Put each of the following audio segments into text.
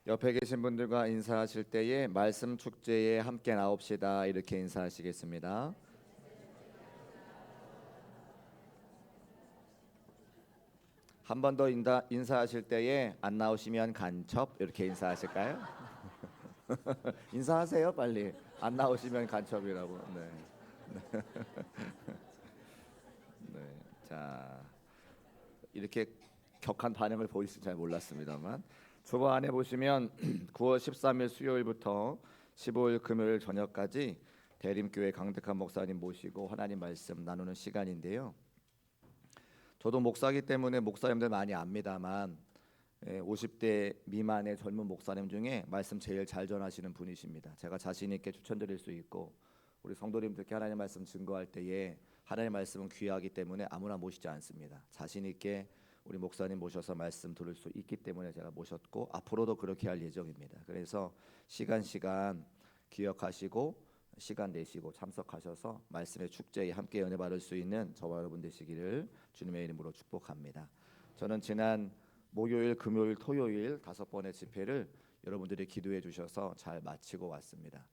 옆에 계신 분들과 인사하실 때에 말씀 축제에 함께 나옵시다 이렇게 인사하시겠습니다. 한 번 더 인사하실 때에 안 나오시면 간첩 이렇게 인사하실까요? 인사하세요 빨리. 안 나오시면 간첩이라고. 네. 네. 자, 이렇게 격한 반응을 보이실 잘 몰랐습니다만 주보 안에 보시면 9월 13일 수요일부터 15일 금요일 저녁까지 대림교회 강덕한 목사님 모시고 하나님 말씀 나누는 시간인데요. 저도 목사기 때문에 목사님들 많이 압니다만 50대 미만의 젊은 목사님 중에 말씀 제일 잘 전하시는 분이십니다. 제가 자신 있게 추천드릴 수 있고 우리 성도님들께 하나님 말씀 증거할 때에 하나님 말씀은 귀하기 때문에 아무나 모시지 않습니다. 자신 있게 우리 목사님 모셔서 말씀 들을 수 있기 때문에 제가 모셨고 앞으로도 그렇게 할 예정입니다. 그래서 시간 기억하시고 시간 내시고 참석하셔서 말씀의 축제에 함께 은혜 받을 수 있는 저와 여러분 되시기를 주님의 이름으로 축복합니다. 저는 지난 목요일, 금요일, 토요일 5번의 집회를 여러분들이 기도해 주셔서 잘 마치고 왔습니다.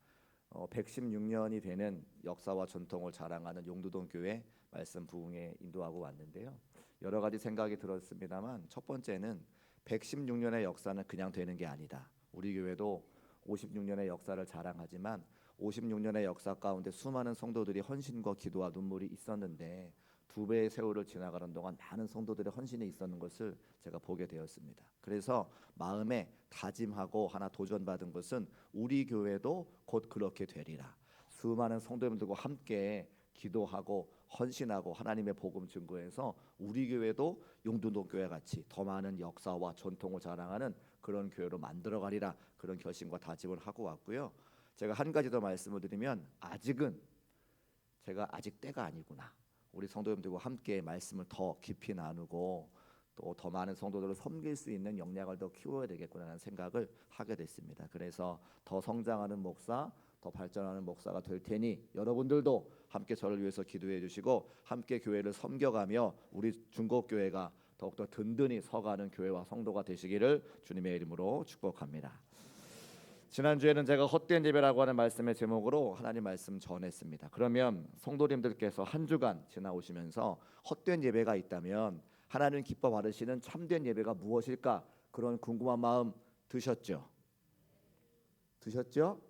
116년이 되는 역사와 전통을 자랑하는 용두동 교회 말씀 부흥에 인도하고 왔는데요. 여러 가지 생각이 들었습니다만 첫 번째는 116년의 역사는 그냥 되는 게 아니다. 우리 교회도 56년의 역사를 자랑하지만 56년의 역사 가운데 수많은 성도들이 헌신과 기도와 눈물이 있었는데 2배의 세월을 지나가는 동안 많은 성도들의 헌신이 있었는 것을 제가 보게 되었습니다. 그래서 마음에 다짐하고 하나 도전받은 것은 우리 교회도 곧 그렇게 되리라. 수많은 성도님들과 함께 기도하고 헌신하고 하나님의 복음 증거해서 우리 교회도 용두동 교회 같이 더 많은 역사와 전통을 자랑하는 그런 교회로 만들어가리라. 그런 결심과 다짐을 하고 왔고요. 제가 한 가지 더 말씀을 드리면 아직은 제가 아직 때가 아니구나. 우리 성도님들과 함께 말씀을 더 깊이 나누고 또 더 많은 성도들을 섬길 수 있는 역량을 더 키워야 되겠구나라는 생각을 하게 됐습니다. 그래서 더 성장하는 목사, 더 발전하는 목사가 될 테니 여러분들도 함께 저를 위해서 기도해 주시고 함께 교회를 섬겨가며 우리 중곡교회가 더욱더 든든히 서가는 교회와 성도가 되시기를 주님의 이름으로 축복합니다. 지난주에는 제가 헛된 예배라고 하는 말씀의 제목으로 하나님 말씀 전했습니다. 그러면 성도님들께서 한 주간 지나오시면서 헛된 예배가 있다면 하나님 기뻐 받으시는 참된 예배가 무엇일까? 그런 궁금한 마음 드셨죠? 드셨죠?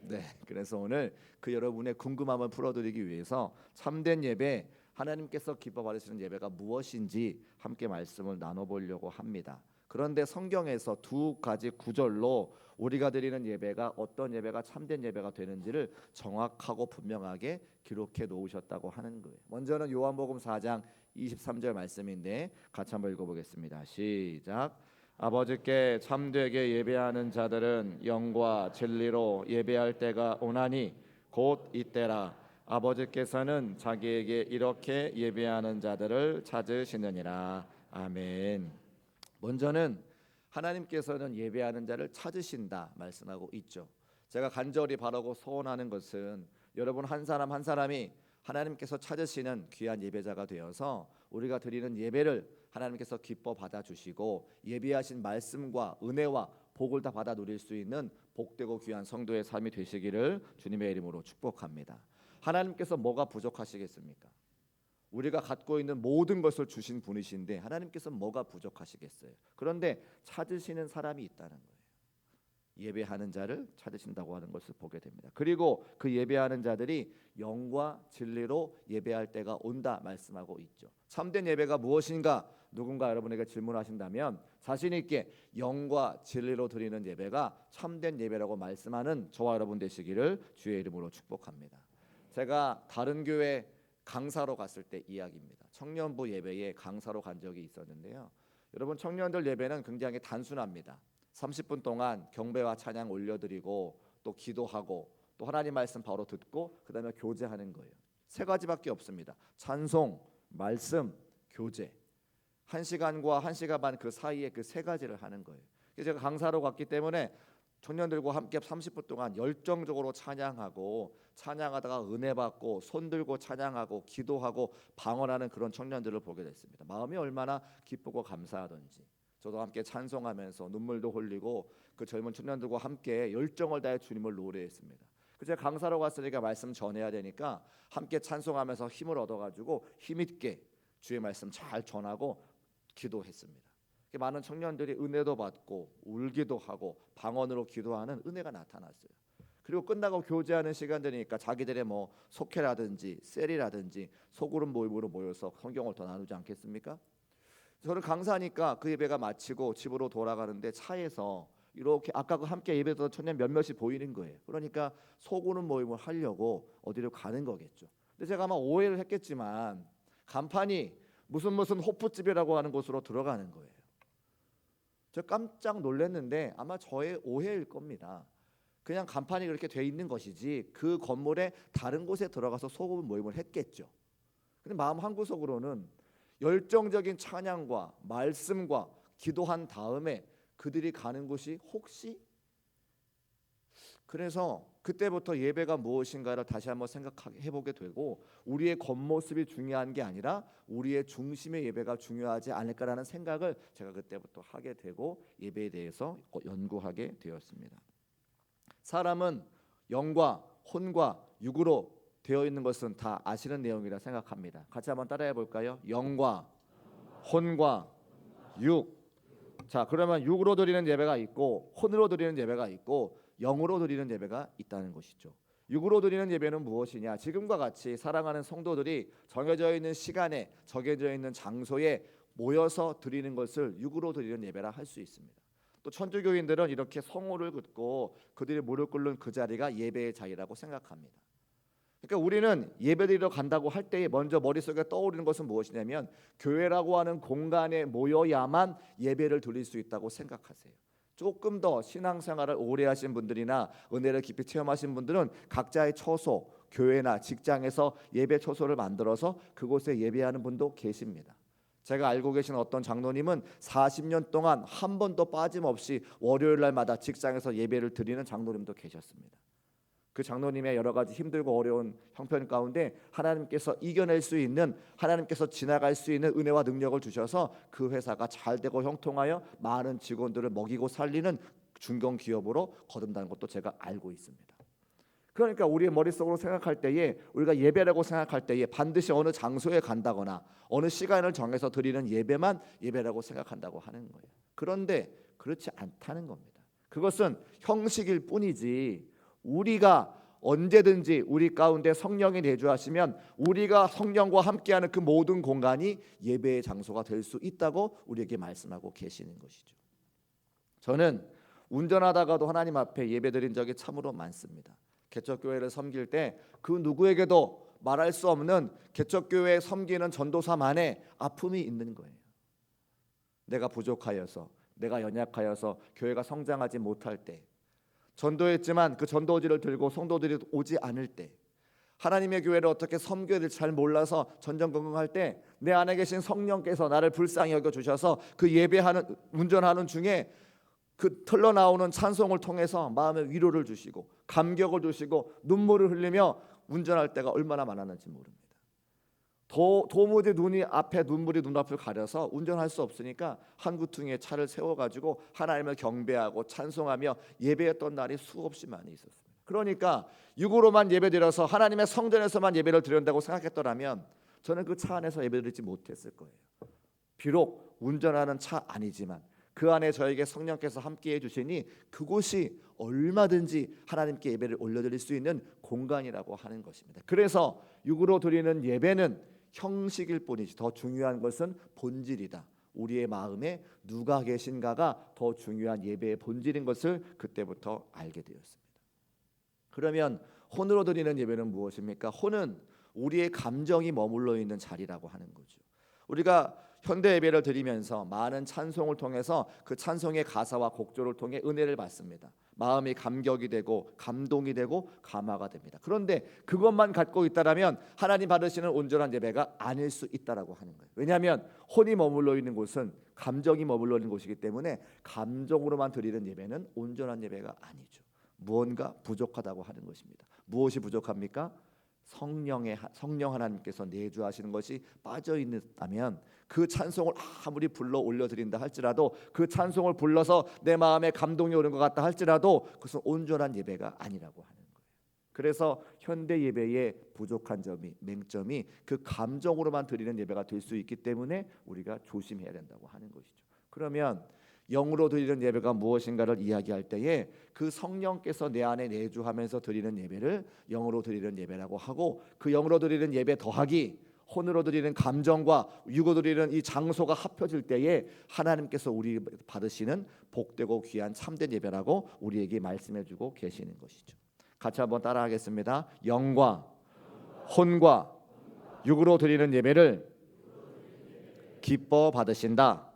네. 그래서 오늘 그 여러분의 궁금함을 풀어드리기 위해서 참된 예배, 하나님께서 기뻐 받으시는 예배가 무엇인지 함께 말씀을 나눠보려고 합니다. 그런데 성경에서 2가지 구절로 우리가 드리는 예배가 어떤 예배가 참된 예배가 되는지를 정확하고 분명하게 기록해 놓으셨다고 하는 거예요. 먼저는 요한복음 4장 23절 말씀인데 같이 한번 읽어보겠습니다. 시작. 아버지께 참되게 예배하는 자들은 영과 진리로 예배할 때가 오나니 곧 이때라. 아버지께서는 자기에게 이렇게 예배하는 자들을 찾으시느니라. 아멘. 먼저는 하나님께서는 예배하는 자를 찾으신다 말씀하고 있죠. 제가 간절히 바라고 소원하는 것은 여러분 한 사람 한 사람이 하나님께서 찾으시는 귀한 예배자가 되어서 우리가 드리는 예배를 하나님께서 기뻐 받아주시고 예배하신 말씀과 은혜와 복을 다 받아 누릴 수 있는 복되고 귀한 성도의 삶이 되시기를 주님의 이름으로 축복합니다. 하나님께서 뭐가 부족하시겠습니까? 우리가 갖고 있는 모든 것을 주신 분이신데 하나님께서 뭐가 부족하시겠어요? 그런데 찾으시는 사람이 있다는 거예요. 예배하는 자를 찾으신다고 하는 것을 보게 됩니다. 그리고 그 예배하는 자들이 영과 진리로 예배할 때가 온다 말씀하고 있죠. 참된 예배가 무엇인가? 누군가 여러분에게 질문하신다면 자신 있게 영과 진리로 드리는 예배가 참된 예배라고 말씀하는 저와 여러분 되시기를 주의 이름으로 축복합니다. 제가 다른 교회 강사로 갔을 때 이야기입니다. 청년부 예배에 강사로 간 적이 있었는데요. 여러분 청년들 예배는 굉장히 단순합니다. 30분 동안 경배와 찬양 올려드리고 또 기도하고 또 하나님 말씀 바로 듣고 그 다음에 교제하는 거예요. 3가지밖에 없습니다. 찬송, 말씀, 교제. 1시간과 1시간 반 그 사이에 그 3가지를 하는 거예요. 그래서 제가 강사로 갔기 때문에 청년들과 함께 30분 동안 열정적으로 찬양하고 찬양하다가 은혜 받고 손 들고 찬양하고 기도하고 방언하는 그런 청년들을 보게 됐습니다. 마음이 얼마나 기쁘고 감사하던지 저도 함께 찬송하면서 눈물도 흘리고 그 젊은 청년들과 함께 열정을 다해 주님을 노래했습니다. 제가 강사로 갔으니까 말씀 전해야 되니까 함께 찬송하면서 힘을 얻어가지고 힘있게 주의 말씀 잘 전하고 기도했습니다. 많은 청년들이 은혜도 받고 울기도 하고 방언으로 기도하는 은혜가 나타났어요. 그리고 끝나고 교제하는 시간 되니까 자기들의 뭐 속회라든지 셀이라든지 소그룹 모임으로 모여서 성경을 더 나누지 않겠습니까? 저는 강사니까 그 예배가 마치고 집으로 돌아가는데 차에서 이렇게 아까 그 함께 예배했던 청년 몇몇이 보이는 거예요. 그러니까 소그룹 모임을 하려고 어디로 가는 거겠죠. 근데 제가 아마 오해를 했겠지만 간판이 무슨 호프집이라고 하는 곳으로 들어가는 거예요. 저 깜짝 놀랐는데 아마 저의 오해일 겁니다. 그냥 간판이 그렇게 돼 있는 것이지 그 건물에 다른 곳에 들어가서 소그룹 모임을 했겠죠. 근데 마음 한구석으로는 열정적인 찬양과 말씀과 기도한 다음에 그들이 가는 곳이 혹시, 그래서 그때부터 예배가 무엇인가를 다시 한번 생각해 보게 되고 우리의 겉모습이 중요한 게 아니라 우리의 중심의 예배가 중요하지 않을까라는 생각을 제가 그때부터 하게 되고 예배에 대해서 연구하게 되었습니다. 사람은 영과 혼과 육으로 되어 있는 것은 다 아시는 내용이라 생각합니다. 같이 한번 따라해 볼까요? 영과 혼과 육. 자, 그러면 육으로 드리는 예배가 있고 혼으로 드리는 예배가 있고 영으로 드리는 예배가 있다는 것이죠. 육으로 드리는 예배는 무엇이냐? 지금과 같이 사랑하는 성도들이 정해져 있는 시간에 정해져 있는 장소에 모여서 드리는 것을 육으로 드리는 예배라 할 수 있습니다. 또 천주교인들은 이렇게 성호를 긋고 그들이 무릎 꿇는 그 자리가 예배의 자리라고 생각합니다. 그러니까 우리는 예배드리러 간다고 할 때에 먼저 머릿속에 떠오르는 것은 무엇이냐면 교회라고 하는 공간에 모여야만 예배를 드릴 수 있다고 생각하세요. 조금 더 신앙생활을 오래 하신 분들이나 은혜를 깊이 체험하신 분들은 각자의 처소, 교회나 직장에서 예배 처소를 만들어서 그곳에 예배하는 분도 계십니다. 제가 알고 계신 어떤 장로님은 40년 동안 한 번도 빠짐없이 월요일 날마다 직장에서 예배를 드리는 장로님도 계셨습니다. 그 장로님의 여러 가지 힘들고 어려운 형편 가운데 하나님께서 이겨낼 수 있는, 하나님께서 지나갈 수 있는 은혜와 능력을 주셔서 그 회사가 잘 되고 형통하여 많은 직원들을 먹이고 살리는 중견기업으로 거듭나는 것도 제가 알고 있습니다. 그러니까 우리의 머릿속으로 생각할 때에, 우리가 예배라고 생각할 때에 반드시 어느 장소에 간다거나 어느 시간을 정해서 드리는 예배만 예배라고 생각한다고 하는 거예요. 그런데 그렇지 않다는 겁니다. 그것은 형식일 뿐이지 우리가 언제든지 우리 가운데 성령이 내주하시면 우리가 성령과 함께하는 그 모든 공간이 예배의 장소가 될 수 있다고 우리에게 말씀하고 계시는 것이죠. 저는 운전하다가도 하나님 앞에 예배드린 적이 참으로 많습니다. 개척교회를 섬길 때 그 누구에게도 말할 수 없는 개척교회 섬기는 전도사만의 아픔이 있는 거예요. 내가 부족하여서, 내가 연약하여서 교회가 성장하지 못할 때, 전도했지만 그 전도지를 들고 성도들이 오지 않을 때, 하나님의 교회를 어떻게 섬겨야 될지 잘 몰라서 전전긍긍할 때 내 안에 계신 성령께서 나를 불쌍히 여겨주셔서 그 예배하는, 운전하는 중에 그 흘러나오는 찬송을 통해서 마음의 위로를 주시고 감격을 주시고 눈물을 흘리며 운전할 때가 얼마나 많았는지 모릅니다. 도무지 눈물이 눈앞을 가려서 운전할 수 없으니까 한 구퉁이에 차를 세워가지고 하나님을 경배하고 찬송하며 예배했던 날이 수없이 많이 있었습니다. 그러니까 육으로만 예배드려서 하나님의 성전에서만 예배를 드린다고 생각했더라면 저는 그 차 안에서 예배드리지 못했을 거예요. 비록 운전하는 차 아니지만 그 안에 저에게 성령께서 함께해 주시니 그곳이 얼마든지 하나님께 예배를 올려드릴 수 있는 공간이라고 하는 것입니다. 그래서 육으로 드리는 예배는 형식일 뿐이지 더 중요한 것은 본질이다. 우리의 마음에 누가 계신가가 더 중요한 예배의 본질인 것을 그때부터 알게 되었습니다. 그러면 혼으로 드리는 예배는 무엇입니까? 혼은 우리의 감정이 머물러 있는 자리라고 하는 거죠. 우리가 현대 예배를 드리면서 많은 찬송을 통해서 그 찬송의 가사와 곡조를 통해 은혜를 받습니다. 마음이 감격이 되고 감동이 되고 감화가 됩니다. 그런데 그것만 갖고 있다라면 하나님 받으시는 온전한 예배가 아닐 수 있다라고 하는 거예요. 왜냐하면 혼이 머물러 있는 곳은 감정이 머물러 있는 곳이기 때문에 감정으로만 드리는 예배는 온전한 예배가 아니죠. 무언가 부족하다고 하는 것입니다. 무엇이 부족합니까? 성령 하나님께서 내주하시는 것이 빠져 있다면 그 찬송을 아무리 불러 올려드린다 할지라도, 그 찬송을 불러서 내 마음에 감동이 오는 것 같다 할지라도 그것은 온전한 예배가 아니라고 하는 거예요. 그래서 현대 예배의 부족한 점이, 맹점이 그 감정으로만 드리는 예배가 될 수 있기 때문에 우리가 조심해야 된다고 하는 것이죠. 그러면 영으로 드리는 예배가 무엇인가를 이야기할 때에 그 성령께서 내 안에 내주하면서 드리는 예배를 영으로 드리는 예배라고 하고, 그 영으로 드리는 예배 더하기 혼으로 드리는 감정과 육으로 드리는 이 장소가 합쳐질 때에 하나님께서 우리 받으시는 복되고 귀한 참된 예배라고 우리에게 말씀해주고 계시는 것이죠. 같이 한번 따라하겠습니다. 영과 혼과 육으로 드리는 예배를 기뻐 받으신다.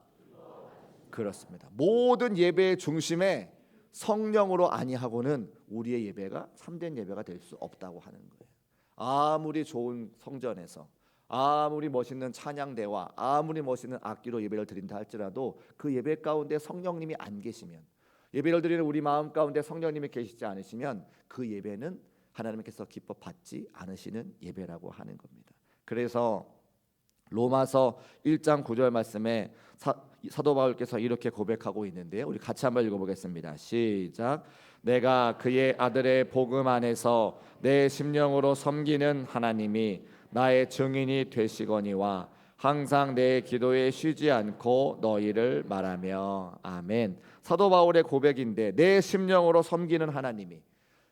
그렇습니다. 모든 예배의 중심에 성령으로 아니하고는 우리의 예배가 참된 예배가 될 수 없다고 하는 거예요. 아무리 좋은 성전에서 아무리 멋있는 찬양대와 아무리 멋있는 악기로 예배를 드린다 할지라도 그 예배 가운데 성령님이 안 계시면, 예배를 드리는 우리 마음 가운데 성령님이 계시지 않으시면 그 예배는 하나님께서 기뻐 받지 않으시는 예배라고 하는 겁니다. 그래서 로마서 1장 9절 말씀에 사도 바울께서 이렇게 고백하고 있는데요. 우리 같이 한번 읽어보겠습니다. 시작. 내가 그의 아들의 복음 안에서 내 심령으로 섬기는 하나님이 나의 증인이 되시거니와 항상 내 기도에 쉬지 않고 너희를 말하며. 아멘. 사도 바울의 고백인데, 내 심령으로 섬기는 하나님이,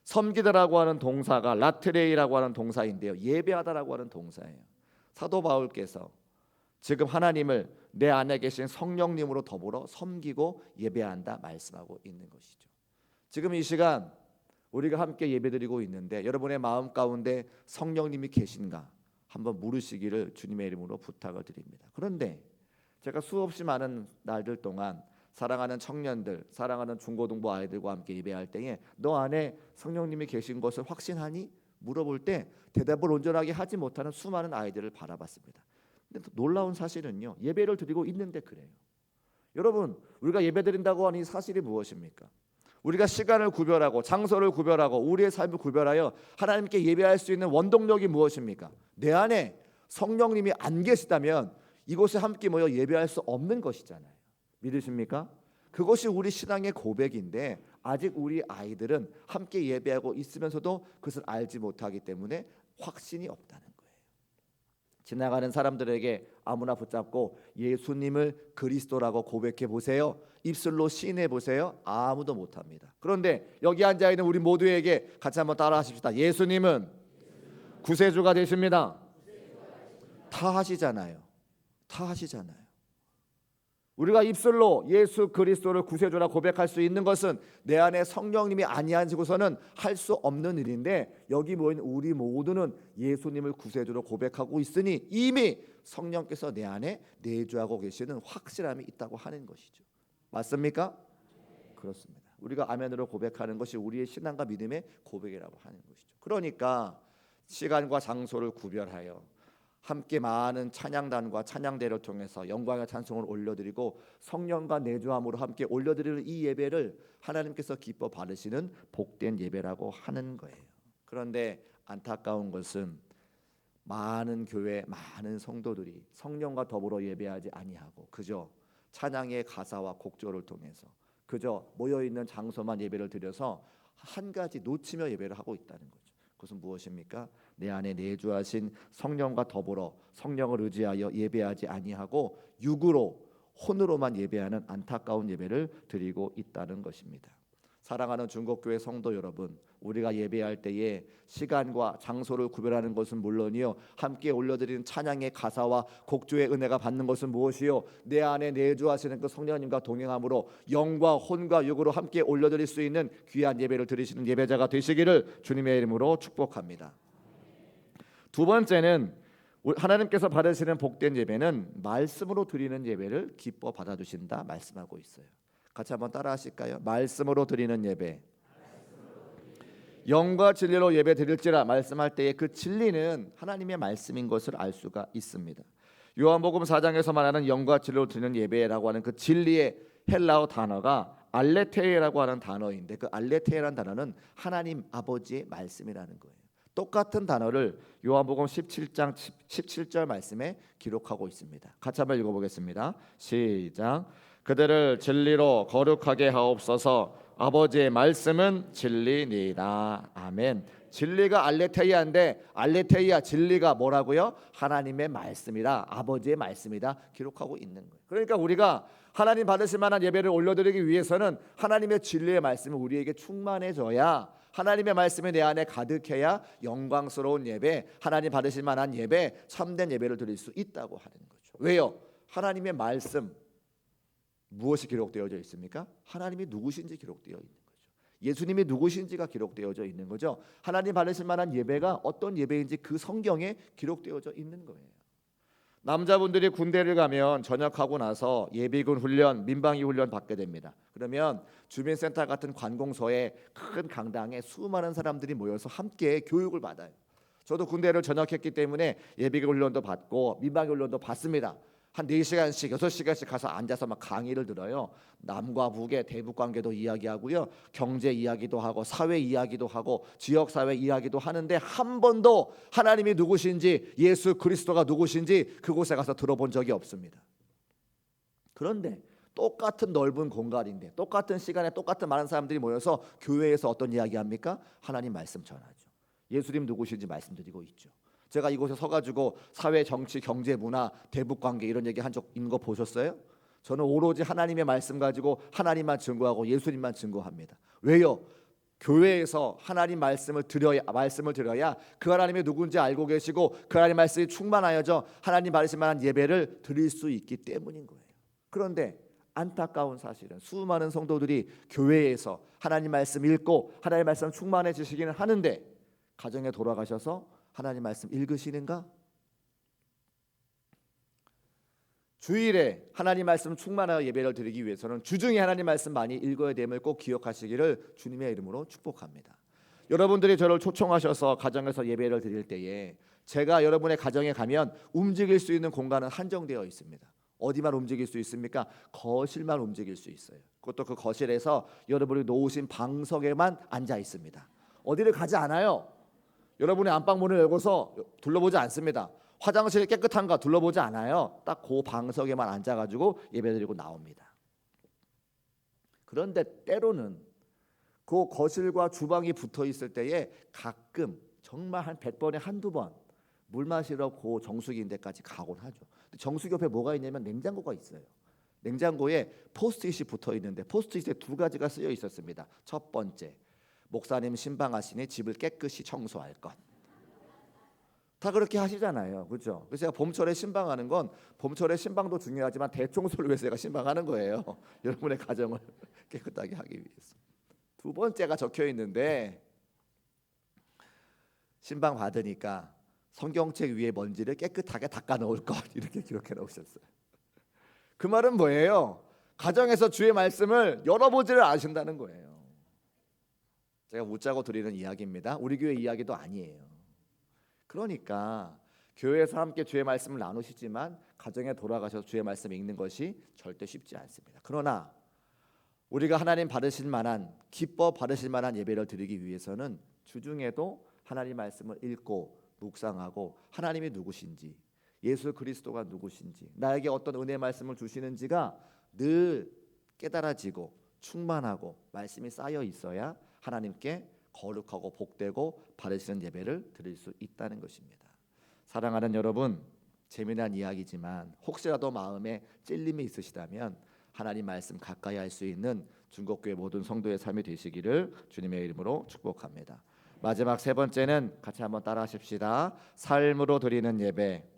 섬기다라고 하는 동사가 라트레이라고 하는 동사인데요, 예배하다라고 하는 동사예요. 사도 바울께서 지금 하나님을 내 안에 계신 성령님으로 더불어 섬기고 예배한다 말씀하고 있는 것이죠. 지금 이 시간 우리가 함께 예배드리고 있는데 여러분의 마음 가운데 성령님이 계신가 한번 물으시기를 주님의 이름으로 부탁을 드립니다. 그런데 제가 수없이 많은 날들 동안 사랑하는 청년들, 사랑하는 중고등부 아이들과 함께 예배할 때에 너 안에 성령님이 계신 것을 확신하니? 물어볼 때 대답을 온전하게 하지 못하는 수많은 아이들을 바라봤습니다. 근데 놀라운 사실은요, 예배를 드리고 있는데 그래요. 여러분, 우리가 예배 드린다고 하는 이 사실이 무엇입니까? 우리가 시간을 구별하고 장소를 구별하고 우리의 삶을 구별하여 하나님께 예배할 수 있는 원동력이 무엇입니까? 내 안에 성령님이 안 계시다면 이곳에 함께 모여 예배할 수 없는 것이잖아요. 믿으십니까? 그것이 우리 신앙의 고백인데 아직 우리 아이들은 함께 예배하고 있으면서도 그것을 알지 못하기 때문에 확신이 없다는 거예요. 지나가는 사람들에게 아무나 붙잡고 예수님을 그리스도라고 고백해 보세요, 입술로 시인해 보세요, 아무도 못합니다. 그런데 여기 앉아있는 우리 모두에게 같이 한번 따라 하십시다. 예수님은 구세주가 되십니다. 다 하시잖아요. 다 하시잖아요. 우리가 입술로 예수 그리스도를 구세주라 고백할 수 있는 것은 내 안에 성령님이 아니하시고서는 할 수 없는 일인데, 여기 모인 우리 모두는 예수님을 구세주로 고백하고 있으니 이미 성령께서 내 안에 내주하고 계시는 확실함이 있다고 하는 것이죠. 맞습니까? 그렇습니다. 우리가 아멘으로 고백하는 것이 우리의 신앙과 믿음의 고백이라고 하는 것이죠. 그러니까 시간과 장소를 구별하여 함께 많은 찬양단과 찬양대를 통해서 영광의 찬송을 올려드리고 성령과 내주함으로 함께 올려드리는 이 예배를 하나님께서 기뻐 받으시는 복된 예배라고 하는 거예요. 그런데 안타까운 것은 많은 교회, 많은 성도들이 성령과 더불어 예배하지 아니하고 그저 찬양의 가사와 곡조를 통해서 그저 모여있는 장소만 예배를 드려서 한 가지 놓치며 예배를 하고 있다는 거죠. 그것은 무엇입니까? 내 안에 내주하신 성령과 더불어 성령을 의지하여 예배하지 아니하고 육으로 혼으로만 예배하는 안타까운 예배를 드리고 있다는 것입니다. 사랑하는 중국교회 성도 여러분, 우리가 예배할 때에 시간과 장소를 구별하는 것은 물론이요, 함께 올려드리는 찬양의 가사와 곡조의 은혜가 받는 것은 무엇이요? 내 안에 내주하시는 그 성령님과 동행함으로 영과 혼과 육으로 함께 올려드릴 수 있는 귀한 예배를 드리시는 예배자가 되시기를 주님의 이름으로 축복합니다. 두 번째는 하나님께서 받으시는 복된 예배는 말씀으로 드리는 예배를 기뻐 받아주신다 말씀하고 있어요. 같이 한번 따라 하실까요? 말씀으로 드리는 예배, 영과 진리로 예배 드릴지라 말씀할 때에 그 진리는 하나님의 말씀인 것을 알 수가 있습니다. 요한복음 4장에서 말하는 영과 진리로 드리는 예배라고 하는 그 진리의 헬라어 단어가 알레테이라고 하는 단어인데, 그 알레테이라는 단어는 하나님 아버지의 말씀이라는 거예요. 똑같은 단어를 요한복음 17장 17절 말씀에 기록하고 있습니다. 같이 한번 읽어보겠습니다. 시작. 그들을 진리로 거룩하게 하옵소서. 아버지의 말씀은 진리니라. 아멘. 진리가 알레테이아인데 알레테이아 진리가 뭐라고요? 하나님의 말씀이다. 아버지의 말씀이다. 기록하고 있는 거예요. 그러니까 우리가 하나님 받으실 만한 예배를 올려드리기 위해서는 하나님의 진리의 말씀이 우리에게 충만해져야, 하나님의 말씀이 내 안에 가득해야 영광스러운 예배, 하나님 받으실 만한 예배, 참된 예배를 드릴 수 있다고 하는 거죠. 왜요? 하나님의 말씀 무엇이 기록되어져 있습니까? 하나님이 누구신지 기록되어 있는 거죠. 예수님이 누구신지가 기록되어져 있는 거죠. 하나님 받으실 만한 예배가 어떤 예배인지 그 성경에 기록되어져 있는 거예요. 남자분들이 군대를 가면 전역하고 나서 예비군 훈련, 민방위 훈련 받게 됩니다. 그러면 주민센터 같은 관공서에 큰 강당에 수많은 사람들이 모여서 함께 교육을 받아요. 저도 군대를 전역했기 때문에 예비군 훈련도 받고 민방위 훈련도 받습니다. 한 4시간씩 6시간씩 가서 앉아서 막 강의를 들어요. 남과 북의 대북 관계도 이야기하고요, 경제 이야기도 하고 사회 이야기도 하고 지역 사회 이야기도 하는데 한 번도 하나님이 누구신지, 예수 그리스도가 누구신지 그곳에 가서 들어본 적이 없습니다. 그런데 똑같은 넓은 공간인데 똑같은 시간에 똑같은 많은 사람들이 모여서 교회에서 어떤 이야기합니까? 하나님 말씀 전하죠. 예수님 누구신지 말씀드리고 있죠. 제가 이곳에 서가지고 사회, 정치, 경제, 문화, 대북관계 이런 얘기 한 적 있는 거 보셨어요? 저는 오로지 하나님의 말씀 가지고 하나님만 증거하고 예수님만 증거합니다. 왜요? 교회에서 하나님 말씀을 들어야 그 하나님이 누군지 알고 계시고 그 하나님 말씀이 충만하여져 하나님 받으실 만한 예배를 드릴 수 있기 때문인 거예요. 그런데 안타까운 사실은 수많은 성도들이 교회에서 하나님 말씀 읽고 하나님 말씀 충만해지시기는 하는데 가정에 돌아가셔서 하나님 말씀 읽으시는가? 주일에 하나님 말씀 충만하여 예배를 드리기 위해서는 주중에 하나님 말씀 많이 읽어야 됨을 꼭 기억하시기를 주님의 이름으로 축복합니다. 여러분들이 저를 초청하셔서 가정에서 예배를 드릴 때에 제가 여러분의 가정에 가면 움직일 수 있는 공간은 한정되어 있습니다. 어디만 움직일 수 있습니까? 거실만 움직일 수 있어요. 그것도 그 거실에서 여러분이 놓으신 방석에만 앉아 있습니다. 어디를 가지 않아요. 여러분의 안방문을 열고서 둘러보지 않습니다. 화장실이 깨끗한가 둘러보지 않아요. 딱 그 방석에만 앉아가지고 예배드리고 나옵니다. 그런데 때로는 그 거실과 주방이 붙어 있을 때에 가끔 정말 한 100번에 한두 번 물 마시러 그 정수기인 데까지 가곤 하죠. 정수기 옆에 뭐가 있냐면 냉장고가 있어요. 냉장고에 포스트잇이 붙어 있는데 포스트잇에 2가지가 쓰여 있었습니다. 첫 번째, 목사님 신방하시니 집을 깨끗이 청소할 것. 다 그렇게 하시잖아요, 그렇죠? 그래서 제가 봄철에 신방하는 건 봄철에 신방도 중요하지만 대청소를 위해서 제가 신방하는 거예요. 여러분의 가정을 깨끗하게 하기 위해서. 2번째가 적혀 있는데 신방 받으니까 성경책 위에 먼지를 깨끗하게 닦아 놓을 것, 이렇게 기록해 놓으셨어요. 그 말은 뭐예요? 가정에서 주의 말씀을 열어보지를 않으신다는 거예요. 제가 웃자고 드리는 이야기입니다. 우리 교회 이야기도 아니에요. 그러니까 교회에서 함께 주의 말씀을 나누시지만 가정에 돌아가셔서 주의 말씀 읽는 것이 절대 쉽지 않습니다. 그러나 우리가 하나님 받으실 만한, 기뻐 받으실 만한 예배를 드리기 위해서는 주중에도 하나님 말씀을 읽고 묵상하고 하나님이 누구신지, 예수 그리스도가 누구신지, 나에게 어떤 은혜 말씀을 주시는지가 늘 깨달아지고 충만하고 말씀이 쌓여 있어야 하나님께 거룩하고 복되고 받으시는 예배를 드릴 수 있다는 것입니다. 사랑하는 여러분, 재미난 이야기지만 혹시라도 마음에 찔림이 있으시다면 하나님 말씀 가까이 할 수 있는 중국교회 모든 성도의 삶이 되시기를 주님의 이름으로 축복합니다. 마지막 3번째는 같이 한번 따라 하십시다. 삶으로 드리는 예배.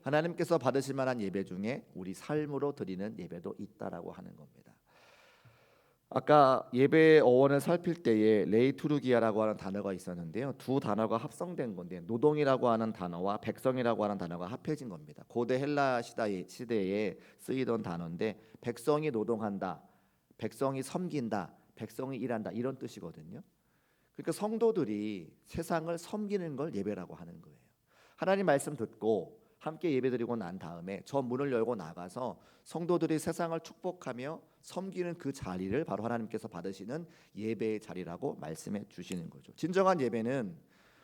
하나님께서 받으실 만한 예배 중에 우리 삶으로 드리는 예배도 있다라고 하는 겁니다. 아까 예배 어원을 살필 때에 레이투르기아라고 하는 단어가 있었는데요. 2 단어가 합성된 건데 노동이라고 하는 단어와 백성이라고 하는 단어가 합해진 겁니다. 고대 헬라 시대에 쓰이던 단어인데 백성이 노동한다, 백성이 섬긴다, 백성이 일한다, 이런 뜻이거든요. 그러니까 성도들이 세상을 섬기는 걸 예배라고 하는 거예요. 하나님 말씀 듣고 함께 예배드리고 난 다음에 저 문을 열고 나가서 성도들이 세상을 축복하며 섬기는 그 자리를 바로 하나님께서 받으시는 예배의 자리라고 말씀해 주시는 거죠. 진정한 예배는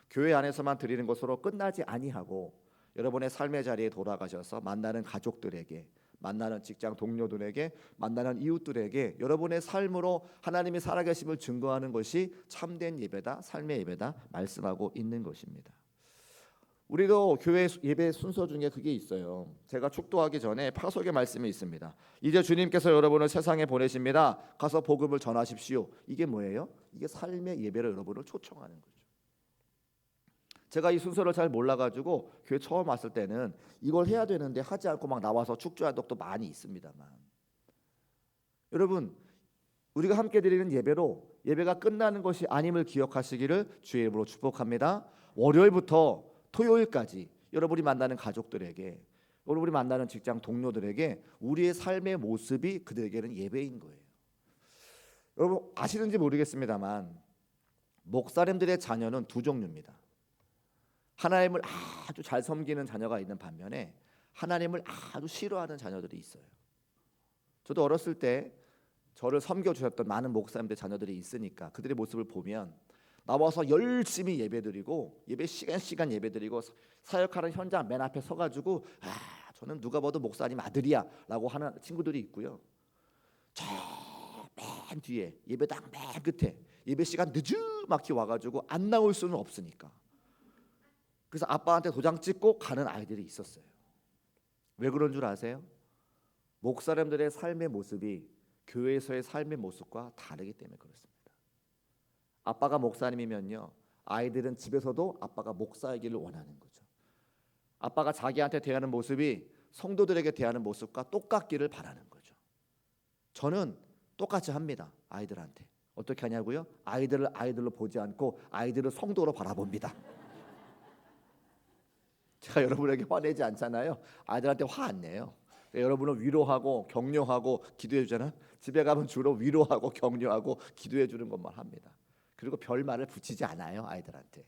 교회 안에서만 드리는 것으로 끝나지 아니하고 여러분의 삶의 자리에 돌아가셔서 만나는 가족들에게, 만나는 직장 동료들에게, 만나는 이웃들에게 여러분의 삶으로 하나님이 살아계심을 증거하는 것이 참된 예배다, 삶의 예배다 말씀하고 있는 것입니다. 우리도 교회 예배 순서 중에 그게 있어요. 제가 축도하기 전에 파석의 말씀이 있습니다. 이제 주님께서 여러분을 세상에 보내십니다. 가서 복음을 전하십시오. 이게 뭐예요? 이게 삶의 예배로 여러분을 초청하는 거죠. 제가 이 순서를 잘 몰라가지고 교회 처음 왔을 때는 이걸 해야 되는데 하지 않고 막 나와서 축조한 적도 많이 있습니다만, 여러분 우리가 함께 드리는 예배로 예배가 끝나는 것이 아님을 기억하시기를 주의 이름으로 축복합니다. 월요일부터 토요일까지 여러분이 만나는 가족들에게, 여러분이 만나는 직장 동료들에게 우리의 삶의 모습이 그들에게는 예배인 거예요. 여러분 아시는지 모르겠습니다만 목사님들의 자녀는 두 종류입니다. 하나님을 아주 잘 섬기는 자녀가 있는 반면에 하나님을 아주 싫어하는 자녀들이 있어요. 저도 어렸을 때 저를 섬겨주셨던 많은 목사님들 자녀들이 있으니까 그들의 모습을 보면 나와서 열심히 예배드리고 예배 시간 예배드리고 사역하는 현장 맨 앞에 서가지고 저는 누가 봐도 목사님 아들이야 라고 하는 친구들이 있고요. 저 맨 뒤에 예배당 맨 끝에 예배 시간 늦지막히 와가지고 안 나올 수는 없으니까 그래서 아빠한테 도장 찍고 가는 아이들이 있었어요. 왜 그런 줄 아세요? 목사님들의 삶의 모습이 교회에서의 삶의 모습과 다르기 때문에 그렇습니다. 아빠가 목사님이면요, 아이들은 집에서도 아빠가 목사이기를 원하는 거죠. 아빠가 자기한테 대하는 모습이 성도들에게 대하는 모습과 똑같기를 바라는 거죠. 저는 똑같이 합니다. 아이들한테 어떻게 하냐고요? 아이들을 아이들로 보지 않고 아이들을 성도로 바라봅니다. 제가 여러분에게 화내지 않잖아요. 아이들한테 화 안 내요. 여러분을 위로하고 격려하고 기도해 주잖아요. 집에 가면 주로 위로하고 격려하고 기도해 주는 것만 합니다. 그리고 별 말을 붙이지 않아요, 아이들한테.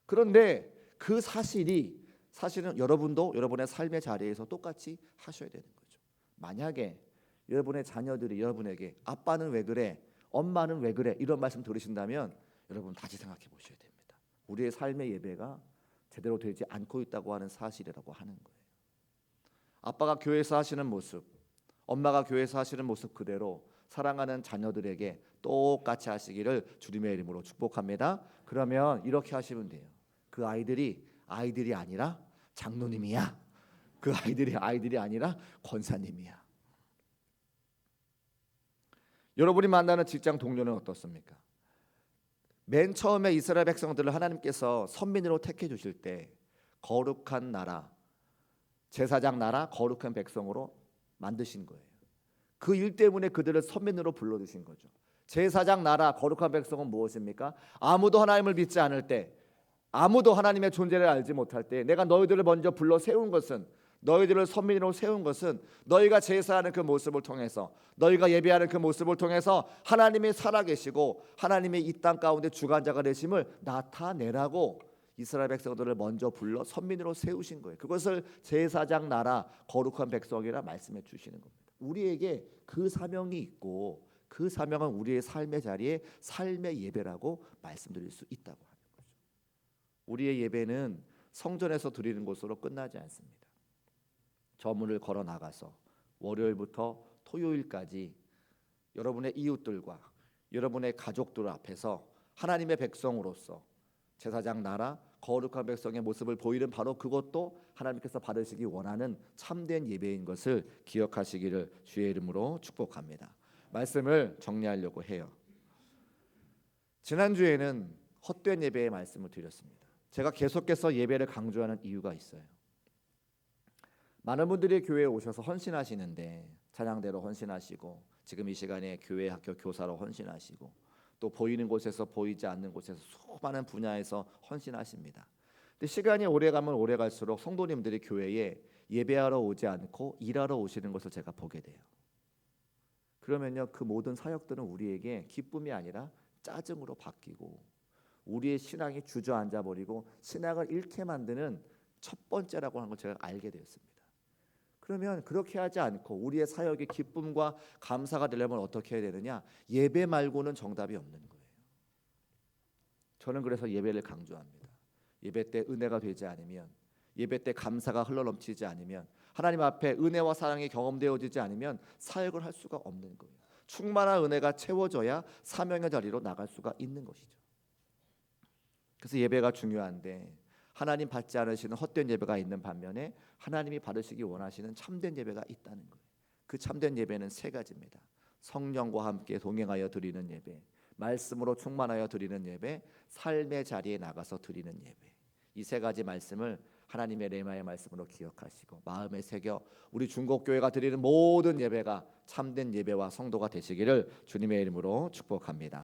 그런데 그 사실은 여러분도 여러분의 삶의 자리에서 똑같이 하셔야 되는 거죠. 만약에 여러분의 자녀들이 여러분에게 아빠는 왜 그래? 엄마는 왜 그래? 이런 말씀 들으신다면 여러분 다시 생각해 보셔야 됩니다. 우리의 삶의 예배가 제대로 되지 않고 있다고 하는 사실이라고 하는 거예요. 아빠가 교회에서 하시는 모습, 엄마가 교회에서 하시는 모습 그대로 사랑하는 자녀들에게 똑같이 하시기를 주님의 이름으로 축복합니다. 그러면 이렇게 하시면 돼요. 그 아이들이 아니라 장로님이야. 그 아이들이 아니라 권사님이야. 여러분이 만나는 직장 동료는 어떻습니까? 맨 처음에 이스라엘 백성들을 하나님께서 선민으로 택해 주실 때 거룩한 나라, 제사장 나라, 거룩한 백성으로 만드신 거예요. 그 일 때문에 그들을 선민으로 불러주신 거죠. 제사장 나라, 거룩한 백성은 무엇입니까? 아무도 하나님을 믿지 않을 때, 아무도 하나님의 존재를 알지 못할 때 내가 너희들을 먼저 불러 세운 것은, 너희들을 선민으로 세운 것은 너희가 제사하는 그 모습을 통해서, 너희가 예배하는 그 모습을 통해서 하나님이 살아계시고 하나님이 이 땅 가운데 주관자가 되심을 나타내라고 이스라엘 백성들을 먼저 불러 선민으로 세우신 거예요. 그것을 제사장 나라, 거룩한 백성이라 말씀해 주시는 겁니다. 우리에게 그 사명이 있고 그 사명은 우리의 삶의 자리에 삶의 예배라고 말씀드릴 수 있다고 하는 거죠. 우리의 예배는 성전에서 드리는 것으로 끝나지 않습니다. 저 문을 걸어 나가서 월요일부터 토요일까지 여러분의 이웃들과 여러분의 가족들 앞에서 하나님의 백성으로서 제사장 나라, 거룩한 백성의 모습을 보이는 바로 그것도 하나님께서 받으시기 원하는 참된 예배인 것을 기억하시기를 주의 이름으로 축복합니다. 말씀을 정리하려고 해요. 지난주에는 헛된 예배의 말씀을 드렸습니다. 제가 계속해서 예배를 강조하는 이유가 있어요. 많은 분들이 교회에 오셔서 헌신하시는데 찬양대로 헌신하시고 지금 이 시간에 교회 학교 교사로 헌신하시고 또 보이는 곳에서 보이지 않는 곳에서 수많은 분야에서 헌신하십니다. 근데 시간이 오래가면 오래갈수록 성도님들이 교회에 예배하러 오지 않고 일하러 오시는 것을 제가 보게 돼요. 그러면요, 그 모든 사역들은 우리에게 기쁨이 아니라 짜증으로 바뀌고 우리의 신앙이 주저앉아 버리고 신앙을 잃게 만드는 첫 번째라고 하는 걸 제가 알게 되었습니다. 그러면 그렇게 하지 않고 우리의 사역의 기쁨과 감사가 되려면 어떻게 해야 되느냐? 예배 말고는 정답이 없는 거예요. 저는 그래서 예배를 강조합니다. 예배 때 은혜가 되지 않으면, 예배 때 감사가 흘러넘치지 않으면, 하나님 앞에 은혜와 사랑이 경험되어지지 않으면 사역을 할 수가 없는 거예요. 충만한 은혜가 채워져야 사명의 자리로 나갈 수가 있는 것이죠. 그래서 예배가 중요한데 하나님 받지 않으시는 헛된 예배가 있는 반면에 하나님이 받으시기 원하시는 참된 예배가 있다는 거예요. 그 참된 예배는 세 가지입니다. 성령과 함께 동행하여 드리는 예배, 말씀으로 충만하여 드리는 예배, 삶의 자리에 나가서 드리는 예배. 이 세 가지 말씀을 하나님의 레마의 말씀으로 기억하시고 마음에 새겨 우리 중곡교회가 드리는 모든 예배가 참된 예배와 성도가 되시기를 주님의 이름으로 축복합니다.